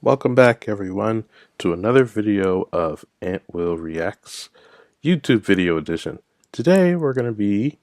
Welcome back everyone to another video of Ant Will Reacts YouTube video edition. Today we're going to be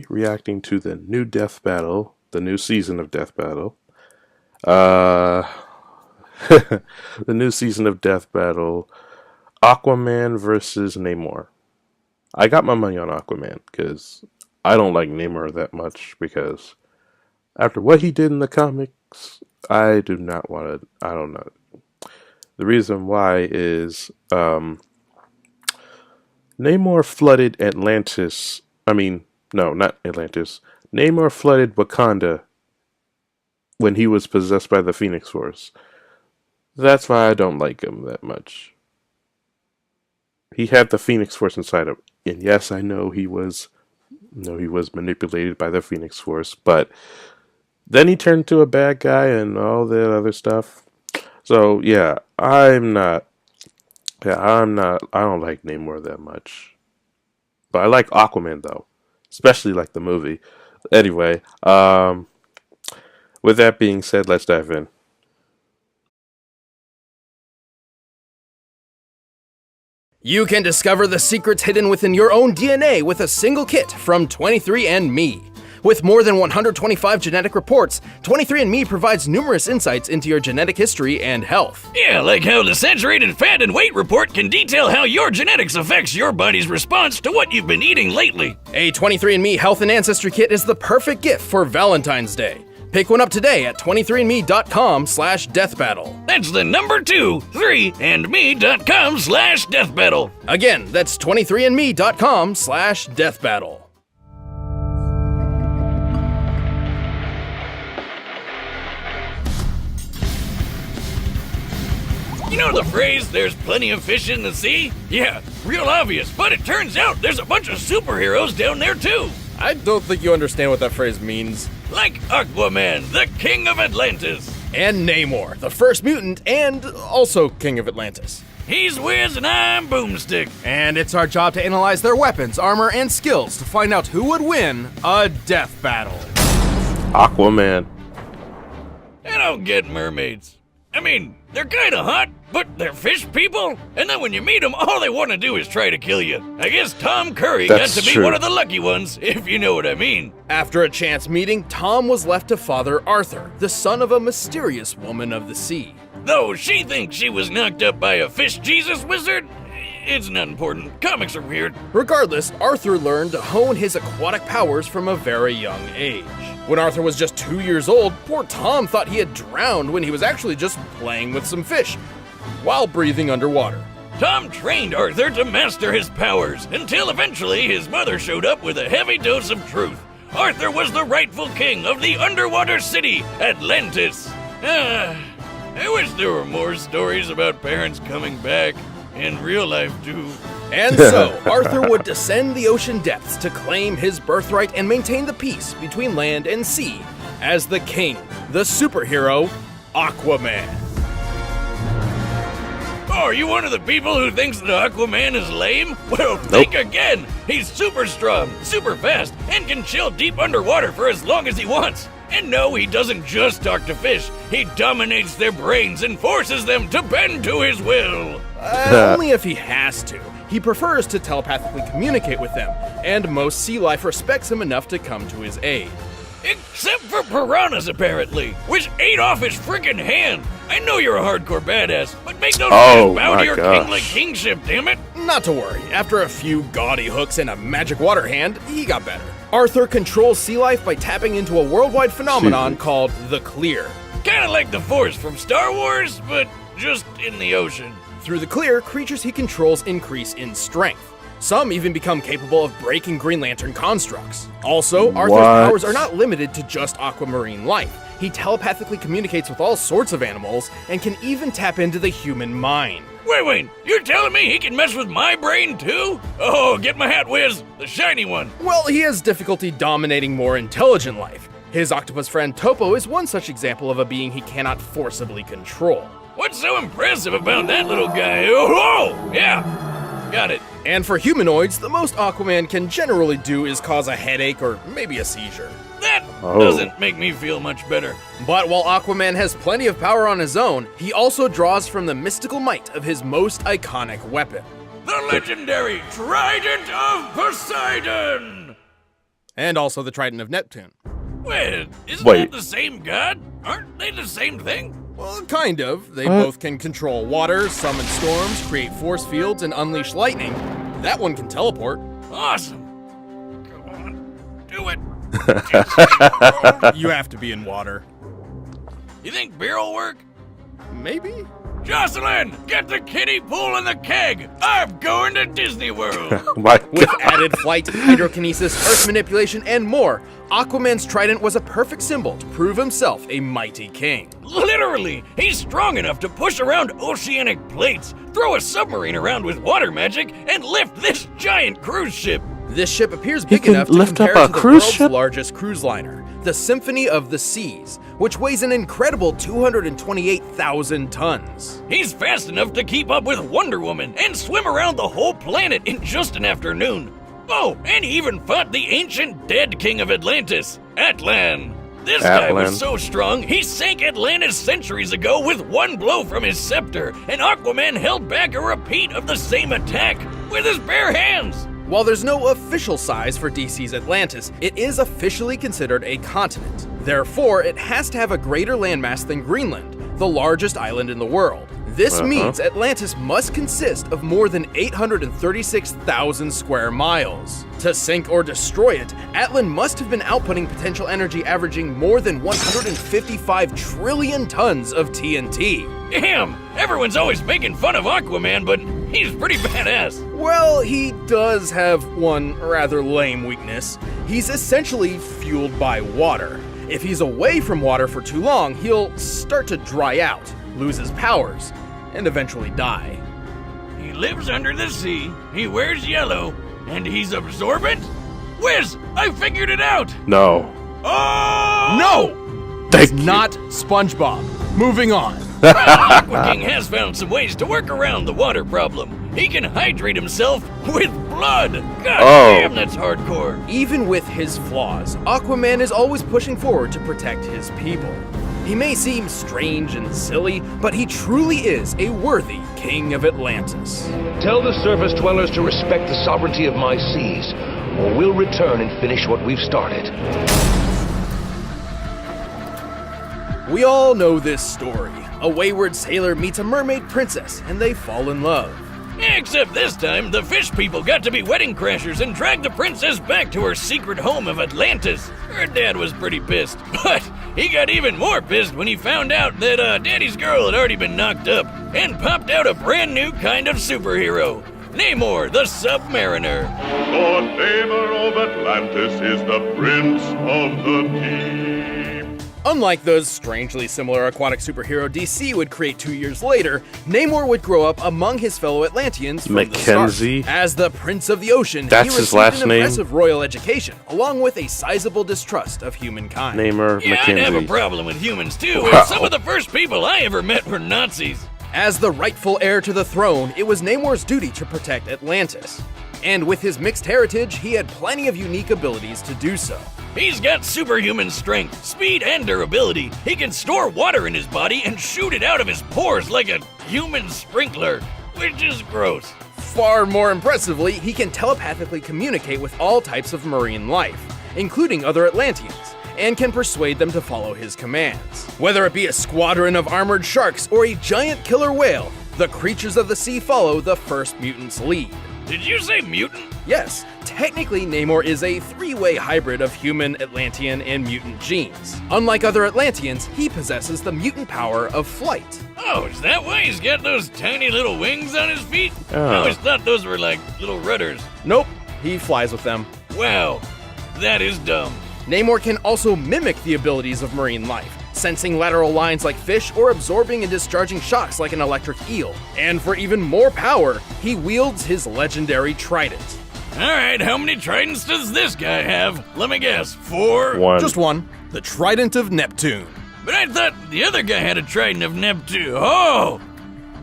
reacting to the new Death Battle, the new season of Death Battle. The new season of Death Battle, Aquaman versus Namor. I got my money on Aquaman because I don't like Namor that much because after what he did in the comics, I do not want to, I don't know. The reason why is Namor flooded Atlantis. No, not Atlantis. Namor flooded Wakanda when he was possessed by the Phoenix Force. That's why I don't like him that much. He had the Phoenix Force inside him. And yes, I know he was manipulated by the Phoenix Force, but then he turned into a bad guy and all that other stuff. So yeah, I don't like Namor that much. But I like Aquaman though. Especially like the movie. Anyway, with that being said, let's dive in. You can discover the secrets hidden within your own DNA with a single kit from 23andMe. With more than 125 genetic reports, 23andMe provides numerous insights into your genetic history and health. Yeah, like how the Saturated Fat and Weight Report can detail how your genetics affects your body's response to what you've been eating lately. A 23andMe Health and Ancestry Kit is the perfect gift for Valentine's Day. Pick one up today at 23andme.com/deathbattle. That's the number 23andme.com/deathbattle. Again, that's 23andme.com/deathbattle. You know the phrase, there's plenty of fish in the sea? Yeah, real obvious, but it turns out there's a bunch of superheroes down there too. I don't think you understand what that phrase means. Like Aquaman, the king of Atlantis. And Namor, the first mutant and also king of Atlantis. He's Wiz and I'm Boomstick. And it's our job to analyze their weapons, armor, and skills to find out who would win a death battle. Aquaman. I don't get mermaids. I mean, they're kinda hot, but they're fish people, and then when you meet them, all they want to do is try to kill you. I guess Tom Curry That's got to be true. one of the lucky ones, if you know what I mean. After a chance meeting, Tom was left to father Arthur, the son of a mysterious woman of the sea. Though she thinks she was knocked up by a fish Jesus wizard, it's not important. Comics are weird. Regardless, Arthur learned to hone his aquatic powers from a very young age. When Arthur was just 2 years old, poor Tom thought he had drowned when he was actually just playing with some fish while breathing underwater. Tom trained Arthur to master his powers, until eventually his mother showed up with a heavy dose of truth. Arthur was the rightful king of the underwater city, Atlantis. I wish there were more stories about parents coming back in real life too. And so, Arthur would descend the ocean depths to claim his birthright and maintain the peace between land and sea as the king, the superhero, Aquaman. Oh, are you one of the people who thinks that Aquaman is lame? Well, think again. He's super strong, super fast, and can chill deep underwater for as long as he wants. And no, he doesn't just talk to fish. He dominates their brains and forces them to bend to his will. Only if he has to. He prefers to telepathically communicate with them, and most sea life respects him enough to come to his aid. Except for piranhas, apparently, which ate off his freaking hand. I know you're a hardcore badass, but make those guys bow to your kingly kingship, damn it. Not to worry, after a few gaudy hooks and a magic water hand, he got better. Arthur controls sea life by tapping into a worldwide phenomenon called the Clear. Kinda like the Force from Star Wars, but just in the ocean. Through the Clear, creatures he controls increase in strength. Some even become capable of breaking Green Lantern constructs. Also, Arthur's powers are not limited to just aquamarine life. He telepathically communicates with all sorts of animals and can even tap into the human mind. Wait, you're telling me he can mess with my brain too? Oh, get my hat, Wiz, the shiny one. Well, he has difficulty dominating more intelligent life. His octopus friend Topo is one such example of a being he cannot forcibly control. What's so impressive about that little guy? Oh, yeah, got it. And for humanoids, the most Aquaman can generally do is cause a headache or maybe a seizure. That That Oh. doesn't make me feel much better. But while Aquaman has plenty of power on his own, he also draws from the mystical might of his most iconic weapon. The legendary Trident of Poseidon! And also the Trident of Neptune. Wait, isn't Wait. that the same god? Aren't they the same thing? Well, kind of. They both can control water, summon storms, create force fields, and unleash lightning. That one can teleport. Awesome. Come on, do it. You have to be in water. You think beer will work? Maybe? Jocelyn, get the kiddie pool and the keg. I'm going to Disney World. My With God. added flight, hydrokinesis, earth manipulation, and more, Aquaman's trident was a perfect symbol to prove himself a mighty king. Literally, he's strong enough to push around oceanic plates, throw a submarine around with water magic, and lift this giant cruise ship. This ship appears big can enough to lift compare up a to the cruise world's ship? largest cruise liner, the Symphony of the Seas, which weighs an incredible 228,000 tons. He's fast enough to keep up with Wonder Woman and swim around the whole planet in just an afternoon. Oh, and he even fought the ancient dead king of Atlantis, Atlan. This guy was Atlan. so strong, he sank Atlantis centuries ago with one blow from his scepter, and Aquaman held back a repeat of the same attack with his bare hands. While there's no official size for DC's Atlantis, it is officially considered a continent. Therefore, it has to have a greater landmass than Greenland, the largest island in the world. This means Atlantis must consist of more than 836,000 square miles. To sink or destroy it, Atlan must have been outputting potential energy averaging more than 155 trillion tons of TNT. Damn, everyone's always making fun of Aquaman, but he's pretty badass. Well, he does have one rather lame weakness. He's essentially fueled by water. If he's away from water for too long, he'll start to dry out, lose his powers, and eventually die. He lives under the sea, he wears yellow, and he's absorbent? Whiz, I figured it out! No. Oh! No! Thank you. Not SpongeBob. Moving on. Well, Aqua King has found some ways to work around the water problem. He can hydrate himself with blood! God damn, that's hardcore! Even with his flaws, Aquaman is always pushing forward to protect his people. He may seem strange and silly, but he truly is a worthy king of Atlantis. Tell the surface dwellers to respect the sovereignty of my seas, or we'll return and finish what we've started. We all know this story. A wayward sailor meets a mermaid princess, and they fall in love. Except this time, the fish people got to be wedding crashers and dragged the princess back to her secret home of Atlantis. Her dad was pretty pissed, but he got even more pissed when he found out that Daddy's girl had already been knocked up and popped out a brand new kind of superhero, Namor the Submariner. For Namor of Atlantis is the Prince of the Deep. Unlike those strangely similar aquatic superhero DC would create 2 years later, Namor would grow up among his fellow Atlanteans from Mackenzie? the start. As the Prince of the Ocean, That's he his received last an name? impressive royal education, along with a sizable distrust of humankind. Namor Yeah, I'd have a Mackenzie. problem with humans too. Wow. Some of the first people I ever met were Nazis. As the rightful heir to the throne, it was Namor's duty to protect Atlantis. And with his mixed heritage, he had plenty of unique abilities to do so. He's got superhuman strength, speed, and durability. He can store water in his body and shoot it out of his pores like a human sprinkler, which is gross. Far more impressively, he can telepathically communicate with all types of marine life, including other Atlanteans, and can persuade them to follow his commands. Whether it be a squadron of armored sharks or a giant killer whale, the creatures of the sea follow the first mutant's lead. Did you say mutant? Yes, technically Namor is a three-way hybrid of human, Atlantean, and mutant genes. Unlike other Atlanteans, he possesses the mutant power of flight. Oh, is that why he's got those tiny little wings on his feet? I Oh. always thought those were like little rudders. Nope, he flies with them. Wow, that is dumb. Namor can also mimic the abilities of marine life, sensing lateral lines like fish or absorbing and discharging shocks like an electric eel. And for even more power, he wields his legendary trident. Alright, how many tridents does this guy have? Let me guess, 4? One. Just one, the Trident of Neptune. But I thought the other guy had a trident of Neptune. Oh!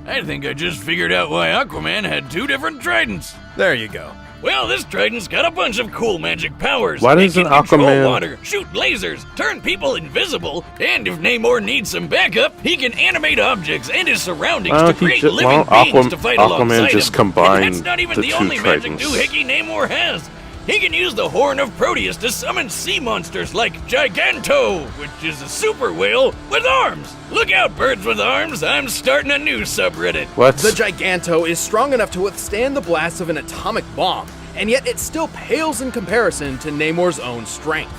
I think I just figured out why Aquaman had 2 different tridents. There you go. Well, this trident's got a bunch of cool magic powers. Why It doesn't can control Aquaman- water, shoot lasers, turn people invisible, and if Namor needs some backup, he can animate objects and his surroundings Why to don't he create ju- living why don't beings to fight Aquaman alongside just him. combine And that's not even the the two only magic tridents? doohickey Namor has. He can use the Horn of Proteus to summon sea monsters like Giganto, which is a super whale with arms. Look out, birds with arms. I'm starting a new subreddit. What? The Giganto is strong enough to withstand the blast of an atomic bomb, and yet it still pales in comparison to Namor's own strength.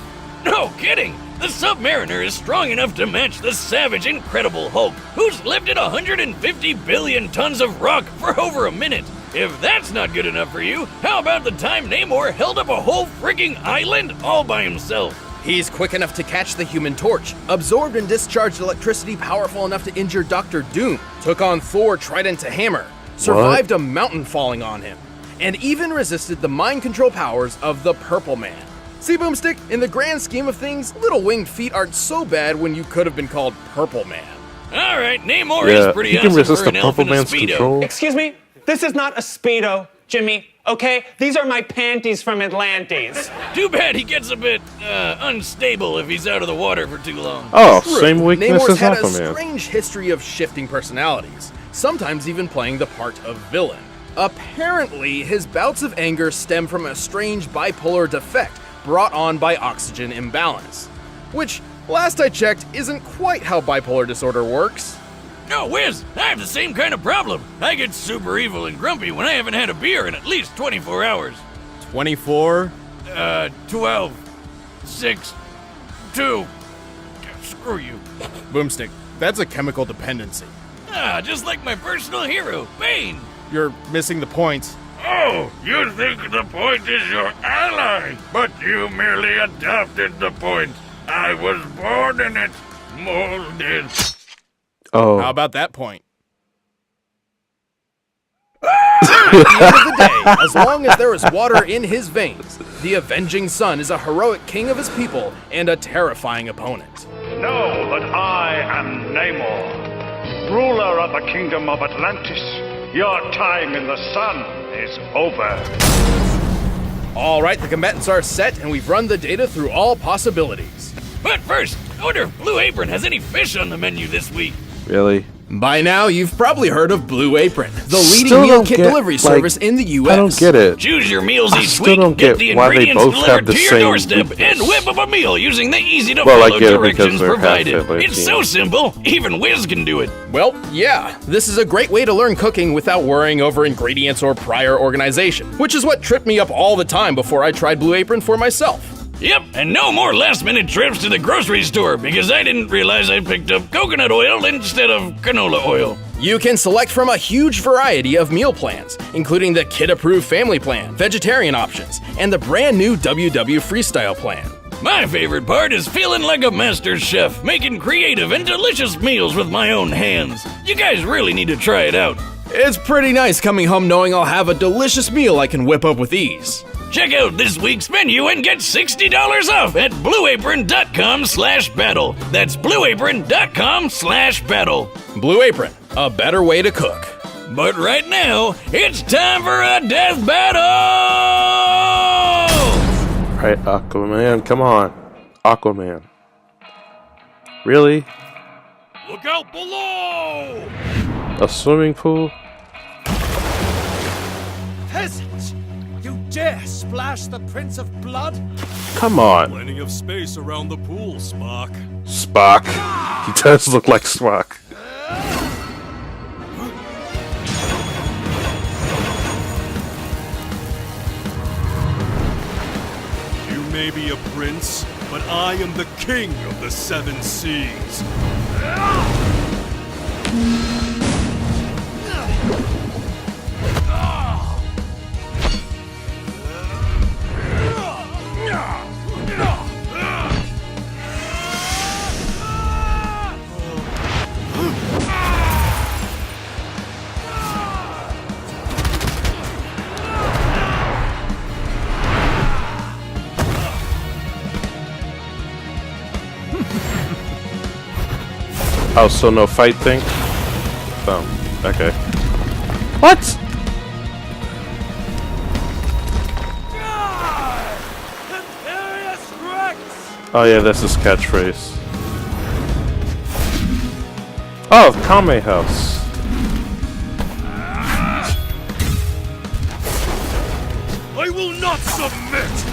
No kidding! The Submariner is strong enough to match the savage Incredible Hulk, who's lifted 150 billion tons of rock for over a minute. If that's not good enough for you, how about the time Namor held up a whole frigging island all by himself? He's quick enough to catch the Human Torch, absorbed and discharged electricity powerful enough to injure Dr. Doom, took on Thor trident to hammer, survived a mountain falling on him, and even resisted the mind control powers of the Purple Man. See, Boomstick, in the grand scheme of things, little winged feet aren't so bad when you could have been called Purple Man. All right, Namor Yeah, is pretty he can awesome resist for the an elf Purple in a Man's Speedo. control. Excuse me? This is not a Speedo, Jimmy, okay? These are my panties from Atlantis. Too bad he gets a bit unstable if he's out of the water for too long. Oh, True, same weakness Namor's as had a Aquaman. strange history of shifting personalities, sometimes even playing the part of villain. Apparently, his bouts of anger stem from a strange bipolar defect brought on by oxygen imbalance, which, last I checked, isn't quite how bipolar disorder works. No, Wiz, I have the same kind of problem. I get super evil and grumpy when I haven't had a beer in at least 24 hours. 24? 12, 6, 2. Screw you. Boomstick, that's a chemical dependency. Ah, just like my personal hero, Bane. You're missing the point. Oh, you think the point is your ally, but you merely adopted the point. I was born in it, molded. Oh. How about that point? At the end of the day, as long as there is water in his veins, the Avenging Sun is a heroic king of his people and a terrifying opponent. Know that I am Namor, ruler of the kingdom of Atlantis. Your time in the sun is over. All right, the combatants are set, and we've run the data through all possibilities. But first, I wonder if Blue Apron has any fish on the menu this week. Really? By now, you've probably heard of Blue Apron, the leading Still meal don't kit get, delivery like, service in the U.S. I don't get it. Choose your meals I each still week, don't get get the why they ingredients both have delivered the to your same doorstep, weakness. and whip up a meal using the easy-to-follow Well, I get it because directions they're half provided. Atlantean. It's so simple, even Wiz can do it. Well, yeah, this is a great way to learn cooking without worrying over ingredients or prior organization, which is what tripped me up all the time before I tried Blue Apron for myself. Yep, and no more last-minute trips to the grocery store because I didn't realize I picked up coconut oil instead of canola oil. You can select from a huge variety of meal plans, including the kid-approved family plan, vegetarian options, and the brand new WW Freestyle plan. My favorite part is feeling like a master chef, making creative and delicious meals with my own hands. You guys really need to try it out. It's pretty nice coming home knowing I'll have a delicious meal I can whip up with ease. Check out this week's menu and get $60 off at blueapron.com/battle. That's blueapron.com/battle. Blue Apron, a better way to cook. But right now, it's time for a death battle! Right, Aquaman, come on. Aquaman. Really? Look out below! A swimming pool? Peasant! You dare splash the Prince of Blood? Come on. Plenty of space around the pool, Spock. Spock. He does look like Spock. You may be a prince, but I am the king of the seven seas. Oh, so no fight thing? Oh, okay. What? Oh yeah, that's his catchphrase. Oh, Kame House. I will not submit!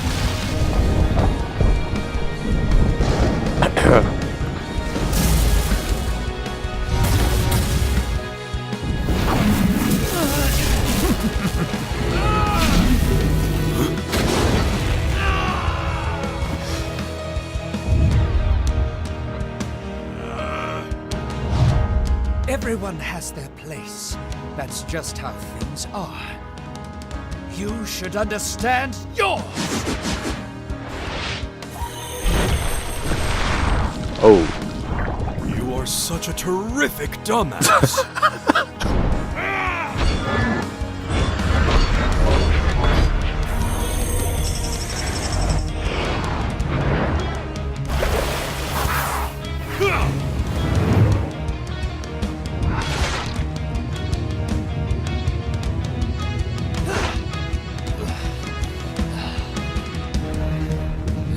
Everyone has their place. That's just how things are. You should understand yours! Oh. You are such a terrific dumbass.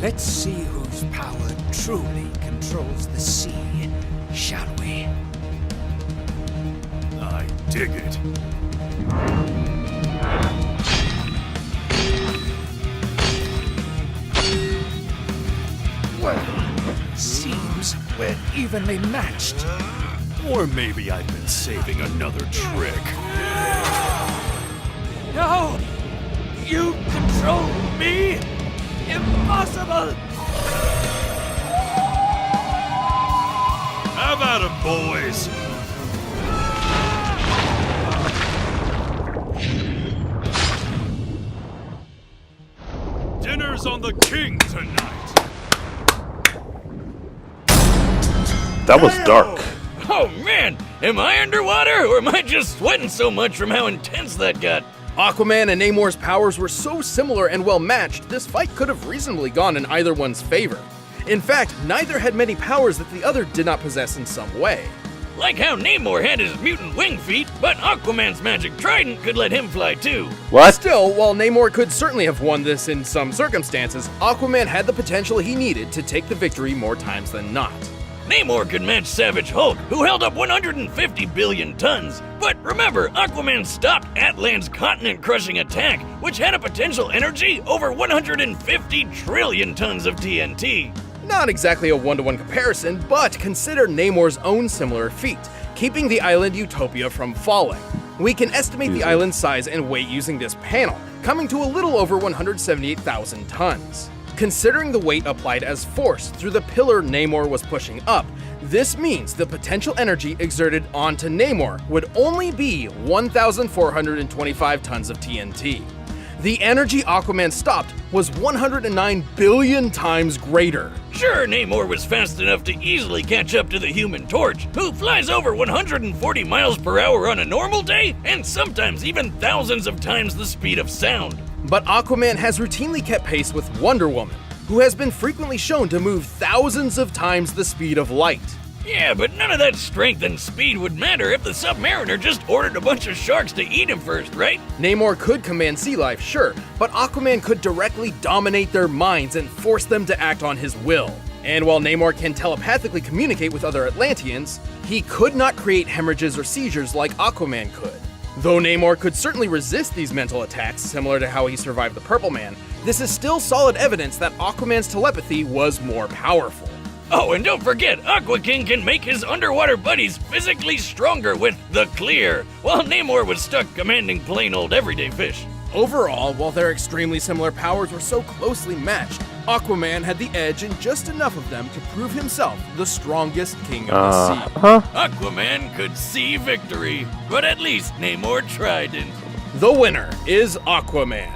Let's see whose power truly controls the sea, shall we? I dig it. Well, seems we're evenly matched. Or maybe I've been saving another trick. No! You control me? Impossible! Have at 'em, boys! Dinner's on the king tonight! That was dark. Oh man, am I underwater or am I just sweating so much from how intense that got? Aquaman and Namor's powers were so similar and well matched, this fight could have reasonably gone in either one's favor. In fact, neither had many powers that the other did not possess in some way. Like how Namor had his mutant wing feet, but Aquaman's magic trident could let him fly too. What? Still, while Namor could certainly have won this in some circumstances, Aquaman had the potential he needed to take the victory more times than not. Namor could match Savage Hulk, who held up 150 billion tons. But remember, Aquaman stopped Atlan's continent-crushing attack, which had a potential energy over 150 trillion tons of TNT. Not exactly a one-to-one comparison, but consider Namor's own similar feat, keeping the island Utopia from falling. We can estimate the island's size and weight using this panel, coming to a little over 178,000 tons. Considering the weight applied as force through the pillar Namor was pushing up, this means the potential energy exerted onto Namor would only be 1,425 tons of TNT. The energy Aquaman stopped was 109 billion times greater. Sure, Namor was fast enough to easily catch up to the Human Torch, who flies over 140 miles per hour on a normal day, and sometimes even thousands of times the speed of sound. But Aquaman has routinely kept pace with Wonder Woman, who has been frequently shown to move thousands of times the speed of light. Yeah, but none of that strength and speed would matter if the Submariner just ordered a bunch of sharks to eat him first, right? Namor could command sea life, sure, but Aquaman could directly dominate their minds and force them to act on his will. And while Namor can telepathically communicate with other Atlanteans, he could not create hemorrhages or seizures like Aquaman could. Though Namor could certainly resist these mental attacks, similar to how he survived the Purple Man, this is still solid evidence that Aquaman's telepathy was more powerful. Oh, and don't forget, Aqua King can make his underwater buddies physically stronger with the Clear, while Namor was stuck commanding plain old everyday fish. Overall, while their extremely similar powers were so closely matched, Aquaman had the edge in just enough of them to prove himself the strongest king of the sea. Aquaman could see victory, but at least Namor trident. The winner is Aquaman.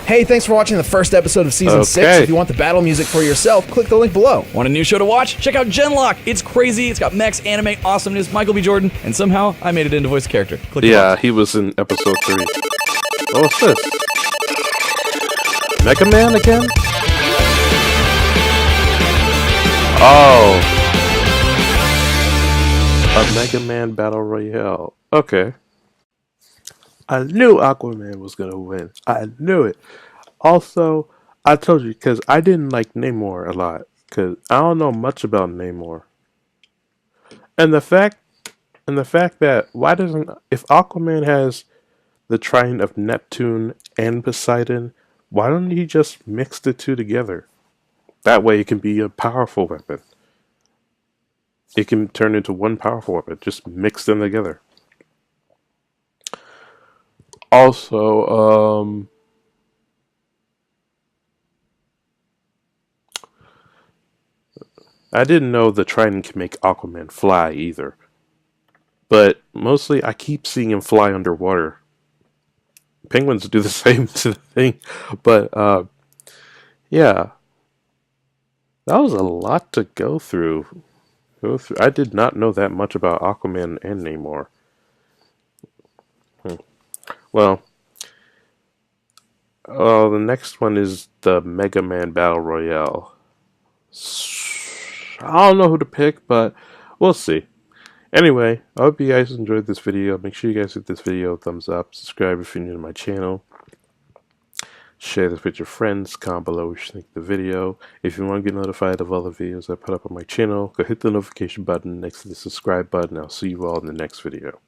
Hey, thanks for watching the first episode of Season 6. If you want the battle music for yourself, click the link below. Want a new show to watch? Check out Genlock. It's crazy. It's got mechs, anime, awesomeness, Michael B. Jordan, and somehow I made it into voice character. Click Yeah, he was in episode 3. Oh, what's this? Mega Man again? Oh. A Mega Man Battle Royale. Okay. I knew Aquaman was gonna win. I knew it. Also, I told you because I didn't like Namor a lot because I don't know much about Namor, and the fact that why doesn't if Aquaman has the trident of Neptune and Poseidon, why don't he just mix the two together? That way, it can be a powerful weapon. It can turn into one powerful weapon. Just mix them together. Also, I didn't know the trident can make Aquaman fly either. But mostly, I keep seeing him fly underwater. Penguins do the same to the thing. But, yeah. That was a lot to go through. I did not know that much about Aquaman and Namor. Well, the next one is the Mega Man Battle Royale. I don't know who to pick, but we'll see. Anyway, I hope you guys enjoyed this video. Make sure you guys hit this video a thumbs up. Subscribe if you're new to my channel. Share this with your friends. Comment below what you think of the video. If you want to get notified of other videos I put up on my channel, go hit the notification button next to the subscribe button. I'll see you all in the next video.